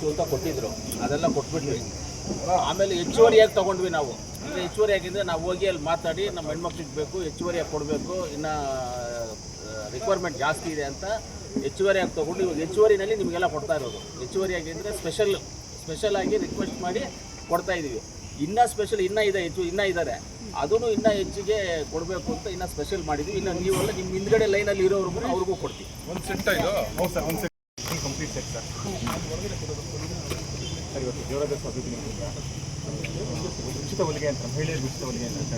ಕೊಡ್ತೀವಿ ಅಂತ ಕೊಟ್ಟಿದ್ರು, ಅದೆಲ್ಲ ಕೊಟ್ಬಿಟ್ವಿ. ಆಮೇಲೆ ಹೆಚ್ಚುವರಿಯಾಗಿ ತೊಗೊಂಡ್ವಿ ನಾವು. ಈಗ ಹೆಚ್ಚುವರಿಯಾಗಿದ್ದರೆ ನಾವು ಹೋಗಿ ಅಲ್ಲಿ ಮಾತಾಡಿ ನಮ್ಮ ಹೆಣ್ಮಕ್ಳಿಗೆ ಬೇಕು ಹೆಚ್ಚುವರಿಯಾಗಿ ಕೊಡಬೇಕು, ಇನ್ನು ರಿಕ್ವೈರ್ಮೆಂಟ್ ಜಾಸ್ತಿ ಇದೆ ಅಂತ ಹೆಚ್ಚುವರಿಯಾಗಿ ತೊಗೊಂಡು ಇವಾಗ ಹೆಚ್ಚುವರಿನಲ್ಲಿ ನಿಮಗೆಲ್ಲ ಕೊಡ್ತಾ ಇರೋದು. ಹೆಚ್ಚುವರಿಯಾಗಿದ್ದರೆ ಸ್ಪೆಷಲ್ ಆಗಿ ರಿಕ್ವೆಸ್ಟ್ ಮಾಡಿ ಕೊಡ್ತಾಯಿದ್ದೀವಿ. ಇನ್ನೂ ಸ್ಪೆಷಲ್ ಇನ್ನೂ ಇದ್ದಾರೆ, ಅದೂ ಇನ್ನೂ ಹೆಚ್ಚಿಗೆ ಕೊಡಬೇಕು ಅಂತ ಇನ್ನೂ ಸ್ಪೆಷಲ್ ಮಾಡಿದ್ವಿ. ಇನ್ನು ನೀವೆಲ್ಲ ನಿಮ್ಮ ಹಿಂದ್ಗಡೆ ಲೈನಲ್ಲಿ ಇರೋರ್ಗು ಅವ್ರಿಗೂ ಕೊಡ್ತೀವಿ. ಒಂದು ಸೆಟ್ ಇದು. ಹೌದು ಸರ್, ಒಂದು set complete set sir. Sir ಇವತ್ತು ದೇವರಾಜ ಅಭಿವೃದ್ಧಿ ಉಚಿತ ಹೊಲಿಗೆ ಅಂತ ಮಹಿಳೆಯರಿಗೆ ಉಚಿತ ಹೊಲಿಗೆ ಅಂತ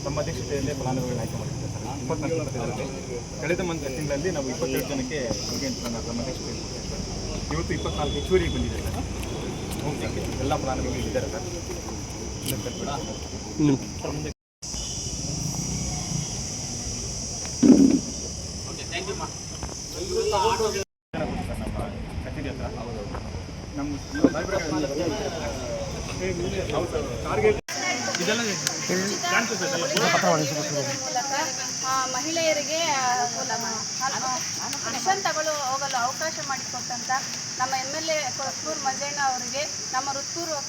ತಮ್ಮ ಅಧ್ಯಕ್ಷತೆಯಲ್ಲೇ ಫಲಾನುಭವಿಗಳನ್ನ ಆಯ್ಕೆ ಮಾಡಿದ್ದಾರೆ ಸರ್. 24 ಕಳೆದ ತಿಂಗಳಲ್ಲಿ ನಾವು 27 ಜನಕ್ಕೆ ಹೊಲಿಗೆ ಯಂತ್ರನ ತಮ್ಮ ಅಧ್ಯಕ್ಷತೆಯಲ್ಲಿ ಕೊಡ್ತೀವಿ ಸರ್. ಇವತ್ತು 24 ಹೆಚ್ಚುವರಿಗೆ ಬಂದಿದೆ ಸರ್. ಹ್ಞೂ ಸರ್, ಎಲ್ಲ ಫಲಾನುಭವಿಗಳು ಇದ್ದಾರೆ ಸರ್. ಮಹಿಳೆಯರಿಗೆ ಮಿಷನ್ ಹೋಗಲು ಅವಕಾಶ ಮಾಡಿಕೊಟ್ಟಂಥ ನಮ್ಮ MLA ಕೊತ್ತೂರು ಮಂಜಣ್ಣ ಅವರಿಗೆ ನಮ್ಮ ಹೃತ್ಪೂರ್ವಕ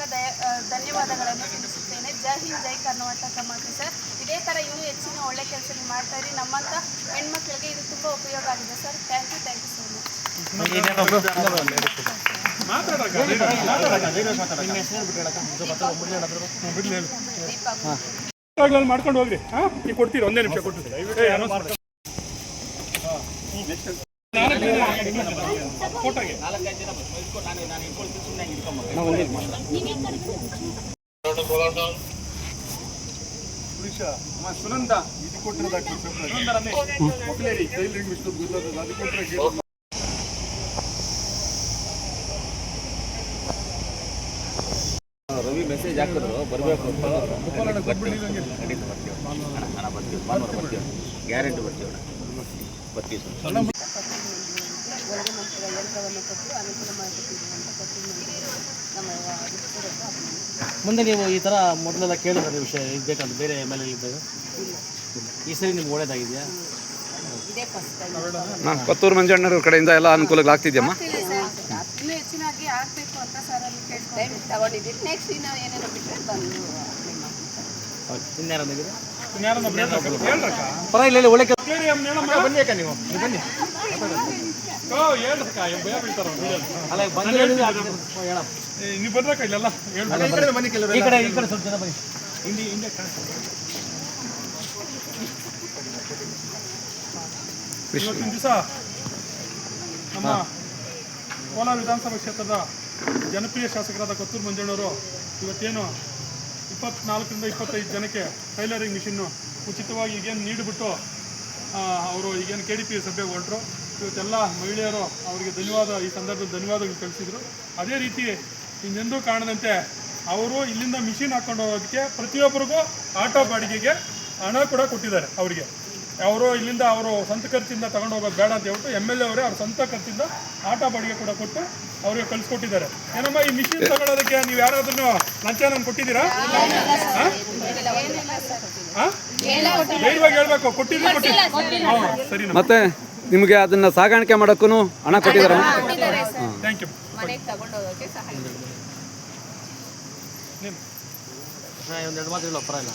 ಧನ್ಯವಾದಗಳನ್ನು ತಿಳಿಸುತ್ತೇನೆ. ಜೈ ಹಿಂದ್, ಜೈ ಕರ್ನಾಟಕ ಮಾತೆ ಸರ್. ಇದೇ ಥರ ಇನ್ನೂ ಹೆಚ್ಚಿನ ಒಳ್ಳೆ ಕೆಲಸ ಮಾಡ್ತಾಯಿರಿ. ನಮ್ಮಂಥ ಹೆಣ್ಮಕ್ಳಿಗೆ ಇದು ತುಂಬ ಉಪಯೋಗ ಆಗಿದೆ sir. Thank you so much. ಮಾಡ್ಕೊಂಡು ಹೋಗ್ರಿ. ಈಗ ಕೊಡ್ತೀರಿ, ಒಂದೇ ನಿಮಿಷ ಕೊಡ್ತೀರಿ. ಸುನಂದ ಇದು ಕೊಟ್ಟಿರೋದು ರವಿ ಮೆಸೇಜ್ ಹಾಕಿದ್ರು ಬರಬೇಕು ಅಂತ. ಬರ್ತೀವಿ, ಗ್ಯಾರಂಟಿ ಬರ್ತೀವಿ. ಮುಂದೆ ನೀವು ಈ ಥರ ಮೊದಲೆಲ್ಲ ಕೇಳಿದ್ರೆ ವಿಷಯ ಇದು ಬೇಕಂತ ಬೇರೆ MLA ಇದ್ದಾಗ ಈ ಸರಿ ನಿಮ್ಗೆ ಒಳ್ಳೇದಾಗಿದೆಯಾ? ಕೊತ್ತೂರು ಮಂಜಣ್ಣವ್ರ ಕಡೆಯಿಂದ ಎಲ್ಲ ಅನುಕೂಲಗಳಾಗ್ತಿದೆಯಮ್ಮ? ಇನ್ನೂ ಹೆಚ್ಚಿನಾಗಿ ಆಗಬೇಕು ಅಂತ ಸರ್ ಅಲ್ಲಿ ಕೇಳ್ಕೊಂಡು ತಗೊಂಡಿದ್ದೀನಿ. ನೆಕ್ಸ್ಟ್ ಇನ್ನೂ ಏನೇನೋ ಬಿಟ್ಟರೆ ಬಂದು ಇನ್ಯಾರೊಂದಿಗಿದೆ ಪರವಾಗಿಲ್ಲ. ಒಳ್ಳೆ ಬನ್ನಿಯಕ್ಕ ನೀವು ಬನ್ನಿ. ಅಲ್ಲ ನೀವು ಬಂದ್ರಕ್ಕ ಇಲ್ಲೆಲ್ಲ ಈ ಕಡೆ ಸ್ವಲ್ಪ ಜನ ಬನ್ನಿ. ಇವತ್ತಿನ ದಿವಸ ನಮ್ಮ ಕೋಲಾರ ವಿಧಾನಸಭಾ ಕ್ಷೇತ್ರದ ಜನಪ್ರಿಯ ಶಾಸಕರಾದ ಕೊತ್ತೂರು ಮಂಜಣ್ಣವರು ಇವತ್ತೇನು 24ರಿಂದ 25 ಜನಕ್ಕೆ ಟೈಲರಿಂಗ್ ಮಿಷಿನ್ನು ಉಚಿತವಾಗಿ ಈಗೇನು ನೀಡಿಬಿಟ್ಟು ಅವರು ಈಗೇನು KDP ಸಭೆಗೆ ಹೊರಟರು. ಇವತ್ತೆಲ್ಲ ಮಹಿಳೆಯರು ಅವರಿಗೆ ಈ ಸಂದರ್ಭದಲ್ಲಿ ಧನ್ಯವಾದಗಳು ಕಳಿಸಿದರು. ಅದೇ ರೀತಿ ಇನ್ನೆಂದೂ ಕಾಣದಂತೆ ಅವರು ಇಲ್ಲಿಂದ ಮಿಷಿನ್ ಹಾಕ್ಕೊಂಡು ಹೋಗೋದಕ್ಕೆ ಪ್ರತಿಯೊಬ್ಬರಿಗೂ ಆಟೋ ಬಾಡಿಗೆಗೆ ಹಣ ಕೂಡ ಕೊಟ್ಟಿದ್ದಾರೆ. ಅವರಿಗೆ ಅವರು ಇಲ್ಲಿಂದ ಅವರು ಸ್ವಂತ ಖರ್ಚಿಂದ ತಗೊಂಡು ಹೋಗೋದು ಬೇಡ ಅಂತ ಹೇಳ್ಬಿಟ್ಟು MLA ಅವರೇ ಅವ್ರ ಸ್ವಂತ ಖರ್ಚಿಂದ ಆಟೋ ಬಾಡಿಗೆ ಕೂಡ ಕೊಟ್ಟು ಅವರಿಗೆ ಕಳಿಸ್ಕೊಟ್ಟಿದ್ದಾರೆ. ಏನಮ್ಮ ಈ ಮಿಷಿನ್ ತಗೊಳ್ಳೋದಕ್ಕೆ ನೀವು ಯಾರಾದ್ರೂ ಲಂಚ ಕೊಟ್ಟಿದ್ದೀರಾ? ಧೈರ್ಯವಾಗಿ ಹೇಳ್ಬೇಕು, ಕೊಟ್ಟಿದ್ದೀರಿ. ಸರಿ, ಮತ್ತೆ ನಿಮಗೆ ಅದನ್ನ ಸಾಗಾಣಿಕೆ ಮಾಡೋಕ್ಕೂ ಹಣ ಕೊಟ್ಟಿದ್ದಾರೆ? Thank you. ಒಂದೆರಡು ಮಾತು ಹೇಳೋ ಪರವಾಗಿಲ್ಲ.